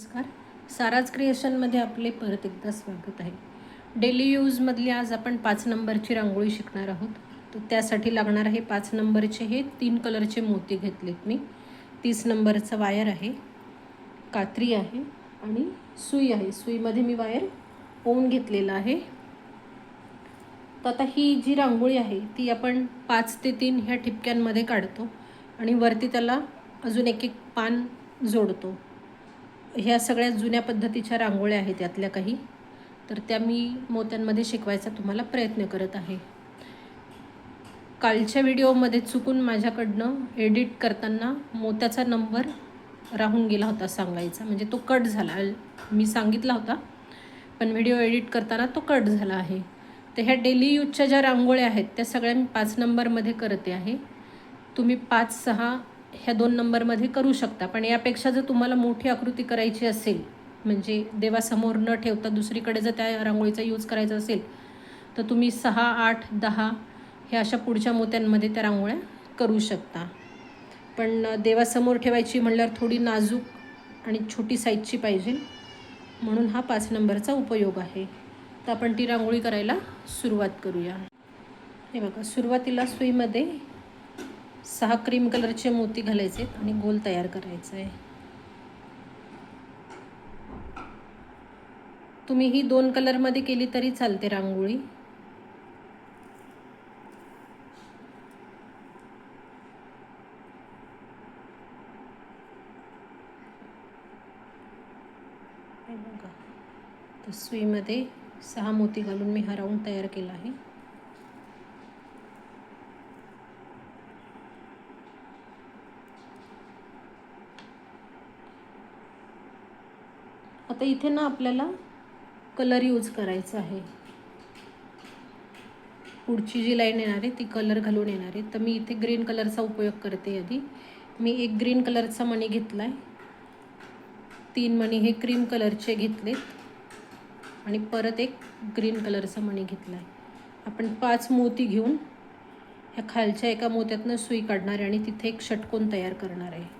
नमस्कार. साराज क्रिएशनमध्ये आपले परत एकदा स्वागत आहे. डेली यूजमधली आज आपण 5 नंबरची रांगोळी शिकणार आहोत. तर त्यासाठी लागणार आहे 5 नंबरचे हे 3 कलरचे मोती घेतलेत मी. 30 नंबरचा वायर आहे, कात्री आहे आणि सुई आहे. सुईमध्ये मी वायर ओवून घेतलेला आहे. तर आता ही जी रांगोळी आहे ती आपण 5 ते 3 ह्या ठिपक्यांमध्ये काढतो आणि वरती त्याला अजून एक पान जोडतो. ह्या सगळ्या जुन्या पद्धतीच्या रांगोळ्या आहेत त्यातल्या काही, तर त्या मी मोत्यांमध्ये शिकवायचा तुम्हाला प्रयत्न करत आहे. कालच्या व्हिडिओमध्ये चुकून माझ्याकडनं एडिट करताना मोत्याचा नंबर राहून गेला होता सांगायचा, म्हणजे तो कट झाला. मी सांगितला होता पण व्हिडिओ एडिट करताना तो कट झाला आहे. तर ह्या डेली यूजच्या ज्या रांगोळ्या आहेत त्या सगळ्या मी 5 नंबरमध्ये करते आहे. तुम्ही 5, 6 ह्या 2 नंबरमध्ये करू शकता, पण यापेक्षा जर तुम्हाला मोठी आकृती करायची असेल, म्हणजे देवासमोर न ठेवता दुसरीकडे जर त्या रांगोळीचा यूज करायचा असेल तर तुम्ही 6, 8, 10 ह्या अशा पुढच्या मोत्यांमध्ये त्या रांगोळ्या करू शकता. पण देवासमोर ठेवायची म्हणल्यावर थोडी नाजूक आणि छोटी साईजची पाहिजे, म्हणून हा 5 नंबरचा उपयोग आहे. तर आपण ती रांगोळी करायला सुरुवात करूया. हे बघा, सुरुवातीला सुईमध्ये 6 क्रीम कलरचे मोती घालायचे आणि गोल तयार करायचा आहे. तुम्ही ही 2 कलरमध्ये केली तरी चालते रांगोळी. हे बघा, तर सुईमध्ये 6 मोती घालून मी हा राऊंड तयार केला आहे. आता इथे ना आपल्याला कलर यूज करायचा आहे. पुढची जी लाईन येणार आहे ती कलर घालून येणार आहे. तर मी इथे ग्रीन कलरचा उपयोग करते. आधी मी एक ग्रीन कलरचा मणी घेतला आहे. 3 मणी हे क्रीम कलरचे घेतलेत आणि परत एक ग्रीन कलरचा मणी घेतला आहे. आपण 5 मोती घेऊन ह्या खालच्या एका मोत्यातनं सुई काढणार आहे आणि तिथे एक षटकोन तयार करणार आहे.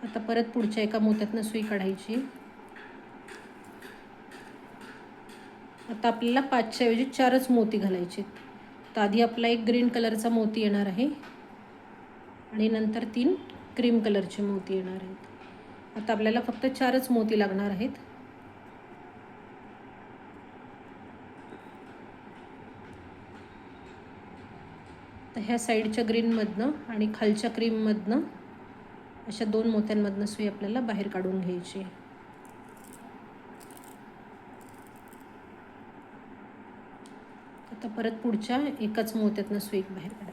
आता परत पुढच्या एका मोत्यातनं सुई काढायची. आता आपल्याला 5च्या ऐवजी 4च मोती घालायचे. तर आधी आपला एक ग्रीन कलरचा मोती येणार आहे आणि नंतर 3 क्रीम कलरचे मोती येणार आहेत. आता आपल्याला फक्त 4च मोती लागणार आहेत. तर ह्या साईडच्या ग्रीनमधनं आणि खालच्या क्रीममधनं अशा 2 मोत्यांमधनं सुई आपल्याला बाहेर काढून घ्यायची. आता परत पुढच्या एकाच मोत्यातनं सुई बाहेर काढा.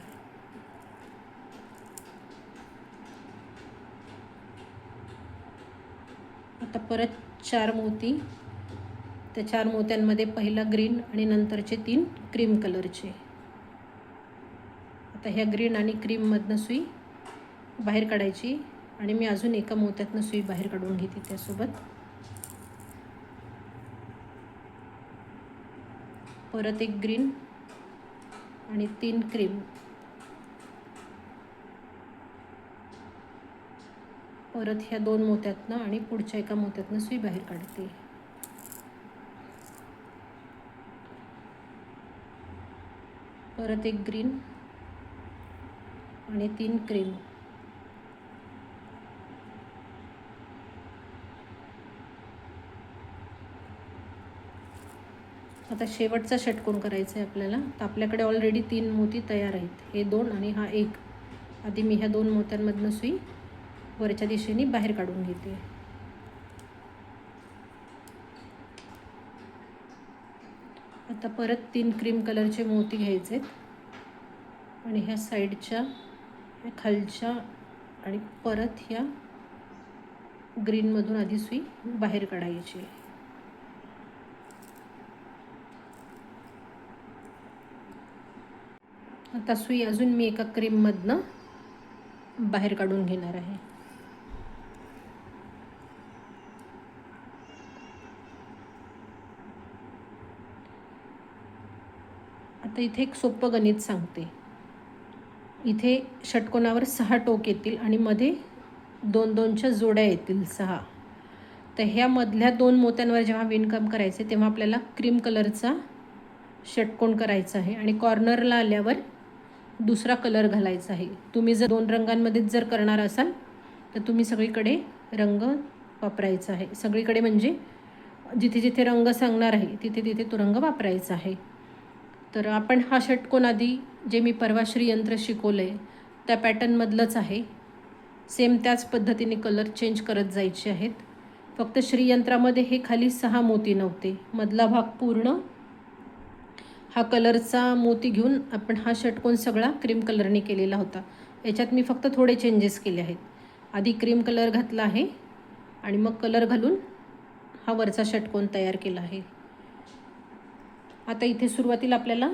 आता परत 4 मोती. त्या 4 मोत्यांमध्ये पहिला ग्रीन आणि नंतरचे 3 क्रीम कलरचे. आता ह्या ग्रीन आणि क्रीममधनं सुई बाहेर काढायची आणि मी अजून एका मोत्यातनं सुई बाहेर काढून घेते त्यासोबत. परत एक ग्रीन आणि 3 क्रीम. परत ह्या 2 मोत्यातनं आणि पुढच्या एका मोत्यातनं सुई बाहेर काढते. परत एक ग्रीन आणि 3 क्रीम. आता शेवटचा षटकोन करायचा आहे आपल्याला. तर आपल्याकडे ऑलरेडी 3 मोती तयार आहेत. हे 2 आणि हा 1. आधी मी ह्या 2 मोत्यांमधनं सुई वरच्या दिशेने बाहेर काढून घेते. आता परत 3 क्रीम कलरचे मोती घ्यायचे आणि ह्या साईडच्या, ह्या खालच्या आणि परत ह्या ग्रीनमधून आधी सुई बाहेर काढायची. आता सुई अजून मी एका क्रीममधनं बाहेर काढून घेणार आहे. आता इथे एक सोपं गणित सांगते. इथे षटकोनावर 6 टोक येतील आणि मध्ये 2-2च्या जोड्या येतील 6. तर ह्या मधल्या 2 मोत्यांवर जेव्हा विणकाम करायचे तेव्हा आपल्याला क्रीम कलरचा षटकोन करायचा आहे आणि कॉर्नरला आल्यावर दुसरा कलर घालायचा आहे. तुम्ही जर 2 रंगांमध्येच जर करणार असाल तर तुम्ही सगळीकडे रंग वापरायचा आहे. सगळीकडे म्हणजे जिथे जिथे रंग सांगणार आहे तिथे तिथे तो रंग वापरायचा आहे. तर आपण हा षटकोन आधी जे मी परवा श्रीयंत्र शिकवलं आहे त्या पॅटर्नमधलंच आहे. सेम त्याच पद्धतीने कलर चेंज करत जायचे आहेत. फक्त श्रीयंत्रामध्ये हे खाली 6 मोती नव्हते. मधला भाग पूर्ण हा कलरचा मोती घेऊन आपण हा षटकोन सगळा क्रीम कलरने केलेला होता. याच्यात मी फक्त थोडे चेंजेस केले आहेत. आधी क्रीम कलर घातला आहे आणि मग कलर घालून हा वरचा षटकोन तयार केला आहे. आता इथे सुरुवातीला आपल्याला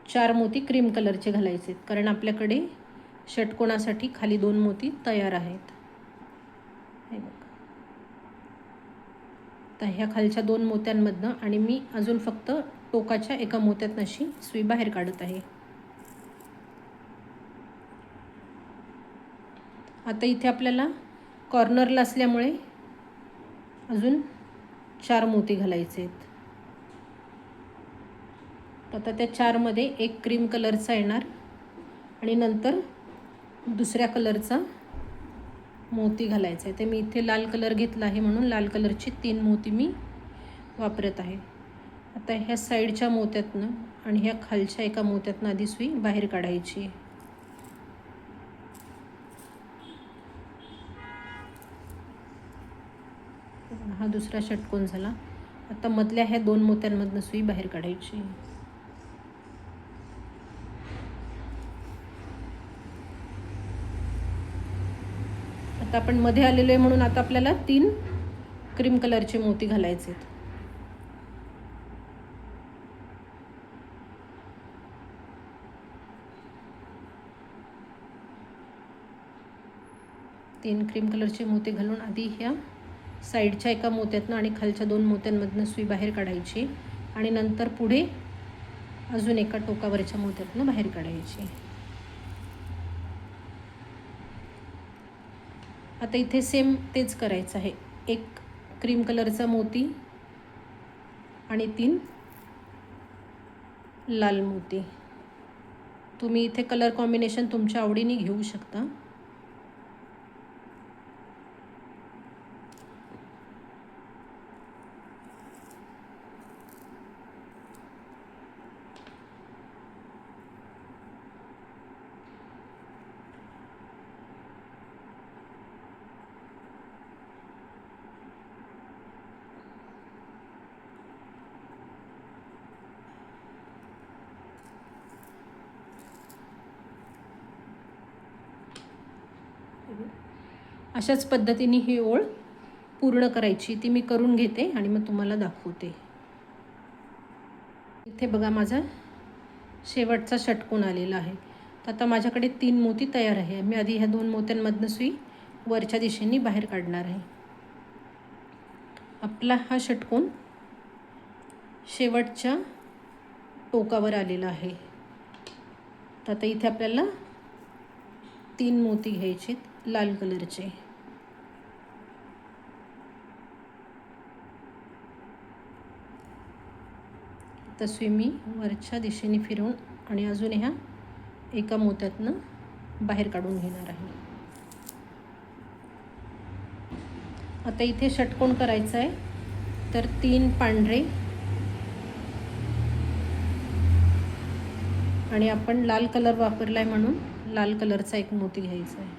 4 मोती क्रीम कलरचे घालायचे आहेत कारण आपल्याकडे षटकोनासाठी खाली 2 मोती तयार आहेत. हे बघा. तर ह्या खालच्या 2 मोत्यांमधनं आणि मी अजून फक्त टोकाच्या एका मोत्यातनं अशी सुई बाहेर काढत आहे. आता इथे आपल्याला कॉर्नरला असल्यामुळे अजून 4 मोती घालायचे आहेत. आता त्या 4मध्ये एक क्रीम कलरचा येणार आणि नंतर दुसऱ्या कलरचा मोती घालायचा आहे. ते मी इथे लाल कलर घेतला आहे म्हणून लाल कलरची 3 मोती मी वापरत आहे. आता ह्या साईडच्या मोत्यातनं आणि ह्या खालच्या एका मोत्यातनं आधी सुई बाहेर काढायची आहे. हा दुसरा षटकोन झाला. आता मधल्या ह्या 2 मोत्यांमधनं सुई बाहेर काढायची. आता आपण मध्ये आलेलो आहे म्हणून आता आपल्याला 3 क्रीम कलरचे मोती घालायचे आहेत. तीन क्रीम कलरचे मोती घालून आधी ह्या साईडच्या एका मोत्यातनं आणि खालच्या 2 मोत्यांमधनं सुई बाहेर काढायची आणि नंतर पुढे अजून एका टोकावरच्या मोत्यातनं बाहेर काढायची. आता इथे सेम तेच करायचं आहे. एक क्रीम कलरचा मोती आणि 3 लाल मोती. तुम्ही इथे कलर कॉम्बिनेशन तुमच्या आवडीने घेऊ शकता. अशाच पद्धतीने ही ओळ पूर्ण करायची. ती मी करून घेते आणि मग तुम्हाला दाखवते. इथे बघा माझा शेवटचा षटकोन आलेला आहे. तर आता माझ्याकडे 3 मोती तयार आहे. मी आधी ह्या 2 मोत्यांमधनं सुई वरच्या दिशेने बाहेर काढणार आहे. आपला हा षटकोन शेवटच्या टोकावर आलेला आहे. तर आता इथे आपल्याला 3 मोती घ्यायचे लाल कलरचे. तर सुई मी वरच्या दिशेने फिरवून आणि अजून ह्या एका मोत्यातनं बाहेर काढून घेणार आहे. आता इथे षटकोन करायचा आहे. तर 3 पांढरे आणि आपण लाल कलर वापरला आहे म्हणून लाल कलरचा एक मोती घ्यायचा आहे.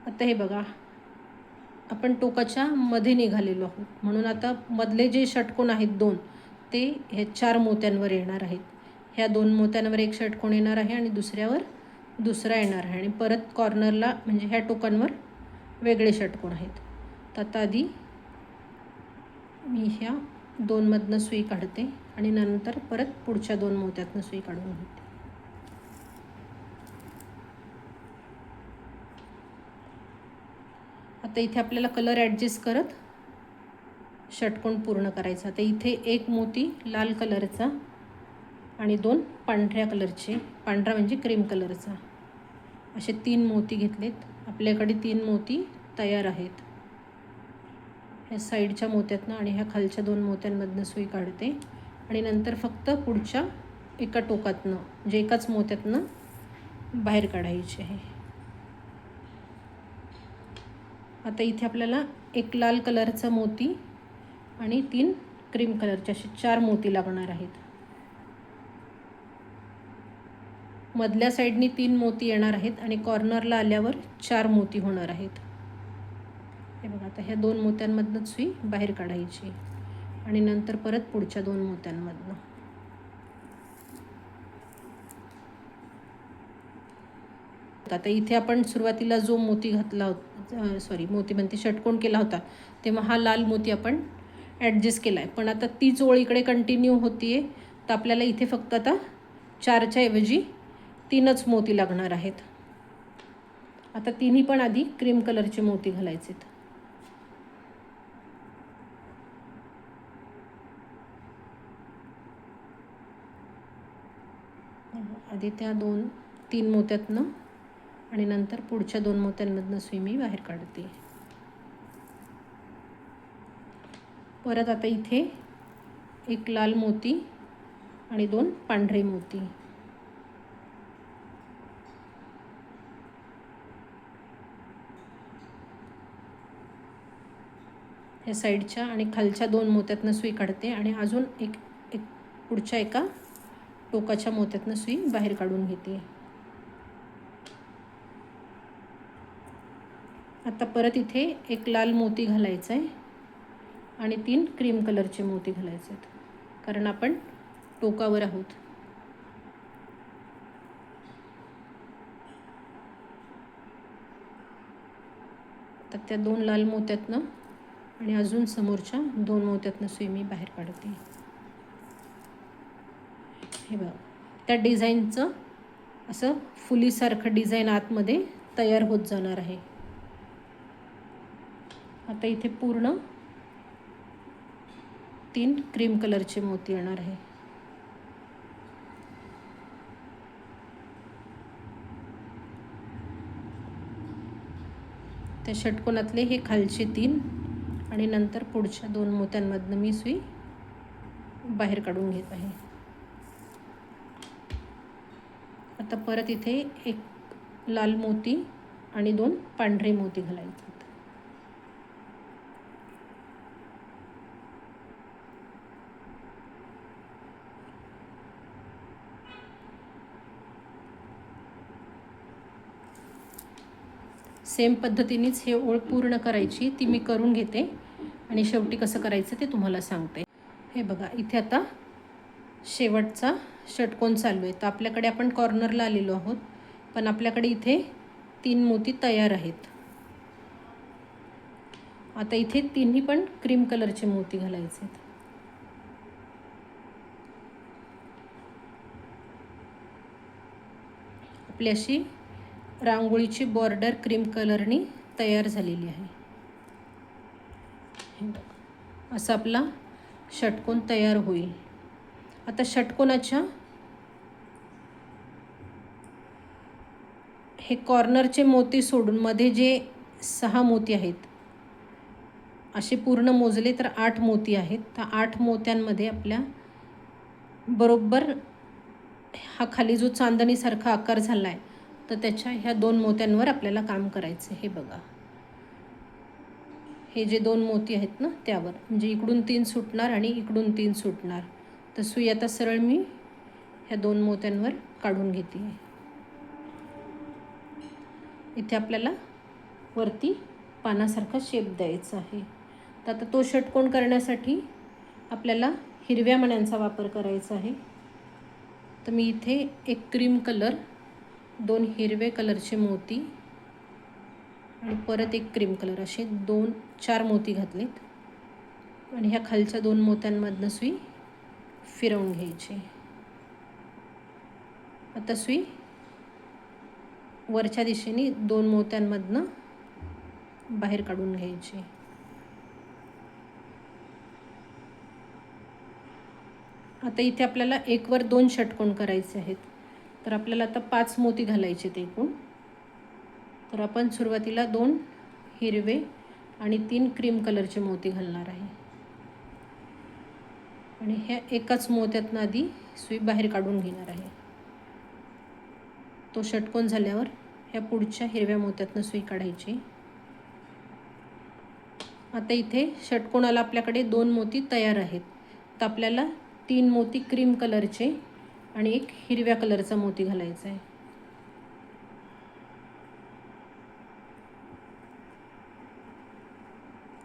आता हे बघा आपण टोकाच्या मध्ये निघालेलो आहोत म्हणून आता मधले जे षटकोन आहेत 2 ते हे 4 मोत्यांवर येणार आहेत. ह्या 2 मोत्यांवर एक षटकोन येणार आहे आणि दुसऱ्यावर दुसरा येणार आहे आणि परत कॉर्नरला म्हणजे ह्या टोकांवर वेगळे षटकोन आहेत. तर आता आधी मी ह्या 2 मधनं सुई काढते आणि नंतर परत पुढच्या 2 मोत्यातनं सुई काढून घेते. आता इथे आपल्याला कलर ॲडजस्ट करत षटकोन पूर्ण करायचा. आता इथे एक मोती लाल कलरचा आणि 2 पांढऱ्या कलरचे, पांढरा म्हणजे क्रीम कलरचा, असे 3 मोती घेतलेत. आपल्याकडे 3 मोती तयार आहेत. ह्या साईडच्या मोत्यातनं आणि ह्या खालच्या 2 मोत्यांमधनं सुई काढते आणि नंतर फक्त पुढच्या एका टोकातनं म्हणजे एकाच मोत्यातनं बाहेर काढायची आहे. आता इथे आपल्याला एक लाल कलरचा मोती आणि 3 क्रीम कलरचे असे 4 मोती लागणार आहेत. मधल्या साईडनी 3 मोती येणार आहेत आणि कॉर्नरला आल्यावर 4 मोती होणार आहेत. हे बघा, आता ह्या 2 मोत्यांमधनं सुई बाहेर काढायची आणि नंतर परत पुढच्या 2 मोत्यांमधनं. आता इथे आपण सुरुवातीला जो मोती घातला होता, मोती म्हणते षटकोन केला होता, तेव्हा हा लाल मोती आपण ॲडजस्ट केला आहे. पण आता तीच ओळ इकडे कंटिन्यू होती आहे, तर आपल्याला इथे फक्त आता 4च्या ऐवजी 3च मोती लागणार आहेत. आता तिन्ही पण आधी क्रीम कलरचे मोती घालायचेत. आधी त्या 2-3 मोत्यातनं आणि नंतर पुढच्या 2 मोत्यांमधनं सुई मी बाहेर काढते. परत आता इथे एक लाल मोती आणि 2 पांढरे मोती. ह्या साईडच्या आणि खालच्या 2 मोत्यातनं सुई काढते आणि अजून एक पुढच्या एका टोकाच्या मोत्यातनं सुई बाहेर काढून घेते. आता परत इथे एक लाल मोती घालायचा आहे आणि 3 क्रीम कलरचे मोती घालायचे आहेत, कारण आपण टोकावर आहोत. तर त्या 2 लाल मोत्यातनं आणि अजून समोरच्या 2 मोत्यातनं सुई मी बाहेर काढते. हे बघा, त्या डिझाईनचं असं फुलीसारखं डिझाईन आतमध्ये तयार होत जाणार आहे. आता इथे पूर्ण 3 क्रीम कलरचे मोती येणार आहे. त्या षटकोनातले हे खालचे 3 आणि नंतर पुढच्या 2 मोत्यांमधनं मी सुई बाहेर काढून घेत आहे. आता परत इथे एक लाल मोती आणि 2 पांढरे मोती घालायचे. सेम पद्धतीनेच हे ओळ पूर्ण करायची, ती मी करून घेते आणि शेवटी कसं करायचं ते तुम्हाला सांगते. हे बघा, इथे आता शेवटचा षटकोन चालू आहे. तर आपल्याकडे आपण कॉर्नरला आलेलो आहोत, पण आपल्याकडे इथे 3 मोती तयार आहेत. आता इथे तिन्ही पण क्रीम कलरचे मोती घालायचे. आपली अशी रांगोळीची बॉर्डर क्रीम कलरनी तयार झालेली आहे. असा आपला षटकोन तयार होईल. आता षटकोनाच्या हे कॉर्नरचे मोती सोडून मध्ये जे 6 मोती आहेत, असे पूर्ण मोजले तर 8 मोती आहेत. तर 8 मोत्यांमध्ये आपल्या बरोबर हा खाली जो चांदणीसारखा आकार झाला आहे, तर त्याच्या ह्या 2 मोत्यांवर आपल्याला काम करायचं. हे बघा, हे जे 2 मोती आहेत ना, त्यावर म्हणजे इकडून 3 सुटणार आणि इकडून 3 सुटणार. तर सुई आता सरळ मी ह्या 2 मोत्यांवर काढून घेते. इथे आपल्याला वरती पानासारखा शेप द्यायचा आहे. तर आता तो षटकोन करण्यासाठी आपल्याला हिरव्या मण्यांचा वापर करायचा आहे. तर मी इथे एक क्रीम कलर, 2 हिरवे कलरचे मोती आणि परत एक क्रीम कलर, असे 4 मोती घातलेत आणि ह्या खालच्या 2 मोत्यांमधनं सुई फिरवून घ्यायची. आता सुई वरच्या दिशेने 2 मोत्यांमधनं बाहेर काढून घ्यायची. आता इथे आपल्याला एकवर 2 षटकोन करायचे आहेत, तर आपल्याला आता 5 मोती घालायचे ते एकूण. तर आपण सुरुवातीला 2 हिरवे आणि 3 क्रीम कलरचे मोती घालणार आहे आणि ह्या एकाच मोत्यातनं आधी सुई बाहेर काढून घेणार आहे. तो षटकोन झाल्यावर ह्या पुढच्या हिरव्या मोत्यातनं सुई काढायची. आता इथे षटकोनाला आपल्याकडे 2 मोती तयार आहेत, तर आपल्याला 3 मोती क्रीम कलरचे आणि एक हिरव्या कलरचा मोती घालायचा आहे.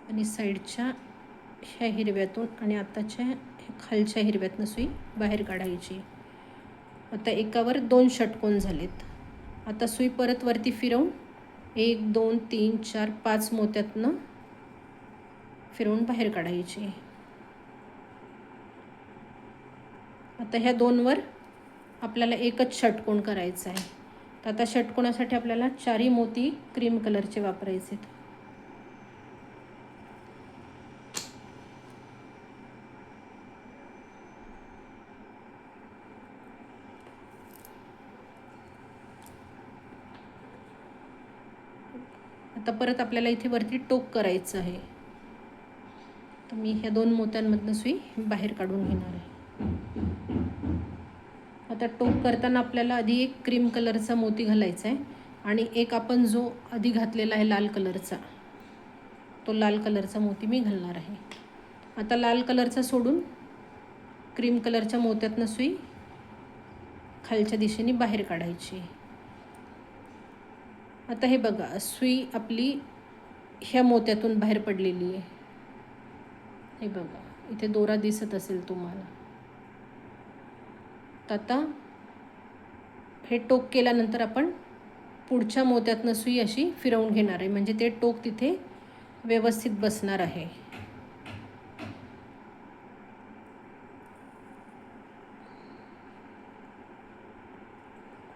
आणि साईडच्या ह्या हिरव्यातून आणि आताच्या खालच्या हिरव्यातनं सुई बाहेर काढायची. आता एकावर 2 षटकोन झालेत. आता सुई परत वरती फिरवून 1 2 3 4 5 मोत्यातनं फिरवून बाहेर काढायची. आता ह्या 2वर आपल्याला एकच षटकोन करायचा आहे. तर आता षटकोनासाठी आपल्याला 4ही मोती क्रीम कलरचे वापरायचे आहेत. आता परत आपल्याला इथे वरती टोक करायचं आहे, तर मी ह्या 2 मोत्यांमधनं सुई बाहेर काढून घेणार आहे. आता टोक करताना आपल्याला आधी एक क्रीम कलरचा मोती घालायचा आहे आणि एक आपण जो आधी घातलेला आहे लाल कलरचा, तो लाल कलरचा मोती मी घालणार आहे. आता लाल कलरचा सोडून क्रीम कलरच्या मोत्यातनं सुई खालच्या दिशेने बाहेर काढायची. आता हे बघा, सुई आपली ह्या मोत्यातून बाहेर पडलेली आहे. हे बघा, इथे दोरा दिसत असेल तुम्हाला. तर आता हे टोक केल्यानंतर आपण पुढच्या मोत्यातनं सुई अशी फिरवून घेणार आहे, म्हणजे ते टोक तिथे व्यवस्थित बसणार आहे.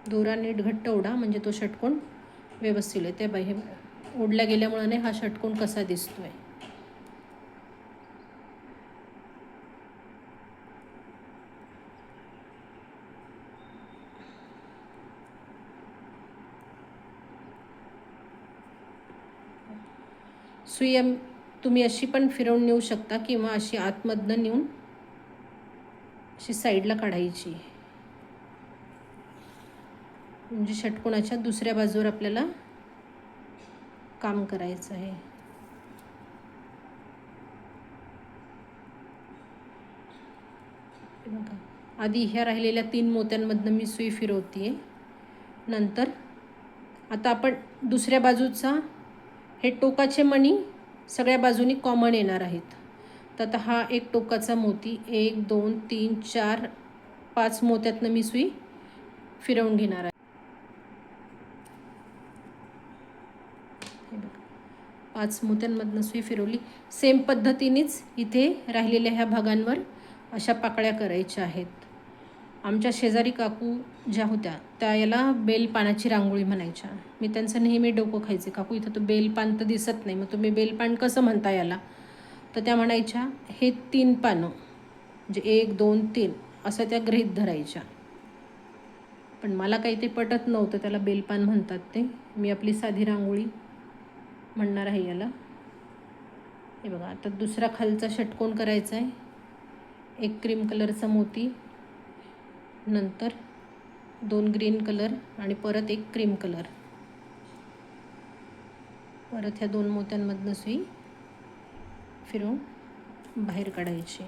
दोरा नीट घट्ट ओढा, म्हणजे तो षटकोन व्यवस्थित आहे. ते बाहेर ओढल्या गेल्यामुळे हा षटकोन कसा दिसतोय. सुई तुम्ही अशी पण फिरवून नेऊ शकता किंवा अशी आतमधनं नेऊन अशी साईडला काढायची, म्हणजे षटकोनाच्या दुसऱ्या बाजूवर आपल्याला काम करायचं आहे. बघा, आधी ह्या राहिलेल्या 3 मोत्यांमधनं मी सुई फिरवते. नंतर आता आपण दुसऱ्या बाजूचा हे टोकाचे मणी सगळ्या बाजूनी कॉमन येणार आहेत. तर आता हा एक टोकाचा मोती 1 2 3 4 5 मोत्यातनं मी सुई फिरवून घेणार आहे. हे बघा, 5 मोत्यांमधनं सुई फिरवली. सेम पद्धतीनेच इथे राहिलेल्या ह्या भागांवर अशा पाकळ्या करायच्या आहेत. आमच्या शेजारी काकू ज्या होत्या त्या याला बेलपानाची रांगोळी म्हणायच्या. मी त्यांचं नेहमी डोकं खायचे, काकू इथं तो बेलपान तर दिसत नाही, मग तुम्ही बेलपान कसं म्हणता याला. तर त्या म्हणायच्या हे 3 पानं, म्हणजे 1 2 3 असं त्या गृहीत धरायच्या. पण मला काही ते पटत नव्हतं, त्याला बेलपान म्हणतात ते. मी आपली साधी रांगोळी म्हणणार आहे याला. हे बघा, आता दुसरा खालचा षटकोन करायचा आहे. एक क्रीम कलरचा मोती, नंतर 2 ग्रीन कलर आणि परत एक क्रीम कलर. परत ह्या 2 मोत्यांमधनं सुई फिरवून बाहेर काढायची.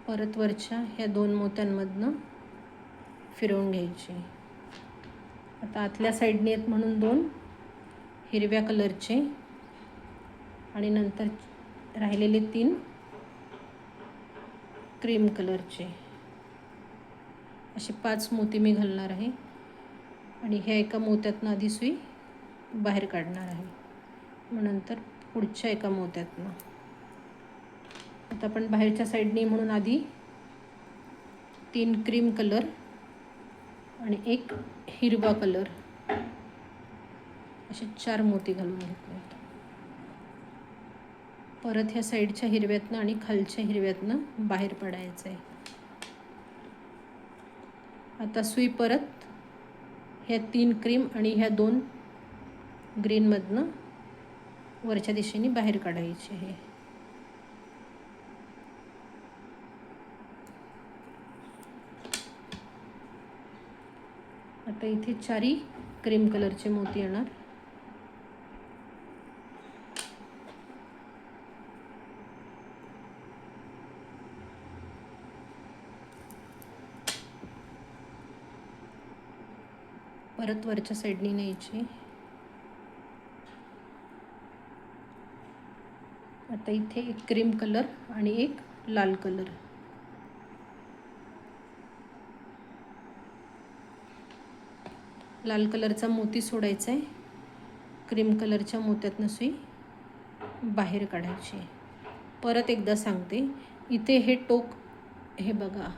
परत वरच्या ह्या 2 मोत्यांमधनं फिरवून घ्यायची. आता आतल्या साईडने आहेत म्हणून 2 हिरव्या कलरचे आणि नंतर राहिलेले 3 क्रीम कलरचे. असे 5 मोती मी घालणार आहे आणि ह्या एका मोत्यातनं आधी सुई बाहेर काढणार आहे, मग नंतर पुढच्या एका मोत्यातनं. आता आपण बाहेरच्या साईडने म्हणून आधी 3 क्रीम कलर आणि एक हिरवा कलर असे 4 मोती घालून घेतले. परत ह्या साईडच्या हिरव्यातनं आणि खालच्या हिरव्यातनं बाहेर पडायचं आहे. आता सुई परत ह्या 3 क्रीम आणि ह्या 2 ग्रीनमधनं वरच्या दिशेने बाहेर काढायची आहे. आता इथे 4 क्रीम कलरचे मोती येणार. परत वरच्या साईडनी न्यायचे. आता इथे एक क्रीम कलर आणि एक लाल कलर. लाल कलरचा मोती सोडायचा आहे. क्रीम कलरच्या मोत्यातनं सुई बाहेर काढायची. परत एकदा सांगते, इथे हे टोक हे बघा,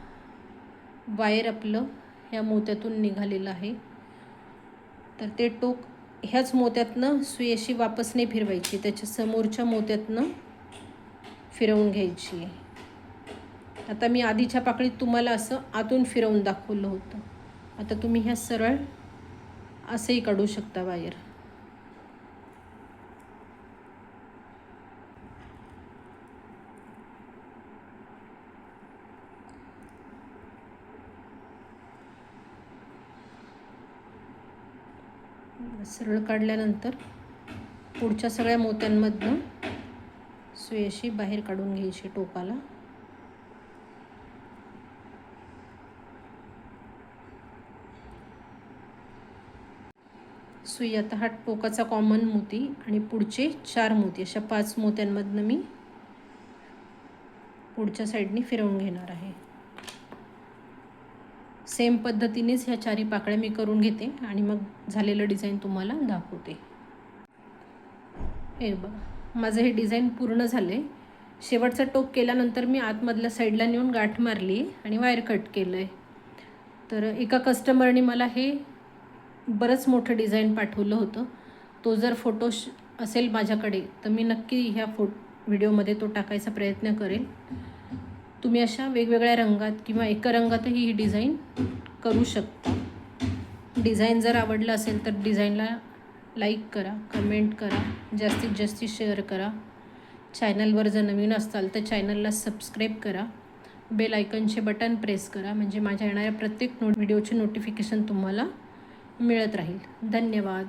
वायर आपलं ह्या मोत्यातून निघालेलं आहे. तर ते टोक ह्याच मोत्यातनं सुई अशी वापस नाही फिरवायची, त्याच्या समोरच्या मोत्यातनं फिरवून घ्यायची. आता मी आधीच्या पाकळीत तुम्हाला असं आतून फिरवून दाखवलं होतं. आता तुम्ही ह्या सरळ असंही काढू शकता वायर. सरळ काढल्यानंतर पुढच्या सगळ्या मोत्यांमधनं सुई अशी बाहेर काढून घ्यायची टोकाला. सुई आता हा टोकाचा कॉमन मोती आणि पुढचे 4 मोती अशा 5 मोत्यांमधनं मी पुढच्या साईडनी फिरवून घेणार आहे. सेम पद्धतीनेच ह्या 4 पाकळ्या मी करून घेते आणि मग झालेलं डिझाईन तुम्हाला दाखवते. हे बघा, माझं हे डिझाईन पूर्ण झालं आहे. शेवटचा टोक केल्यानंतर मी आतमधल्या साईडला नेऊन गाठ मारली आणि वायर कट केलं आहे. तर एका कस्टमरने मला हे बरंच मोठं डिझाईन पाठवलं होतं. तो जर फोटो असेल माझ्याकडे तर मी नक्की ह्या व्हिडिओमध्ये तो टाकायचा प्रयत्न करेल. तुम्ही अशा वेगवेगळ्या रंगात किंवा एका रंगातही ही डिझाईन करू शकता. डिझाईन जर आवडलं असेल तर डिझाईनला लाईक करा, कमेंट करा, जास्तीत जास्त शेअर करा. चॅनलवर जर नवीन असाल तर चॅनलला सबस्क्राईब करा. बेल आयकनचे बटन प्रेस करा, म्हणजे माझ्या येणाऱ्या प्रत्येक व्हिडिओचे नोटिफिकेशन तुम्हाला मिळत राहील. धन्यवाद.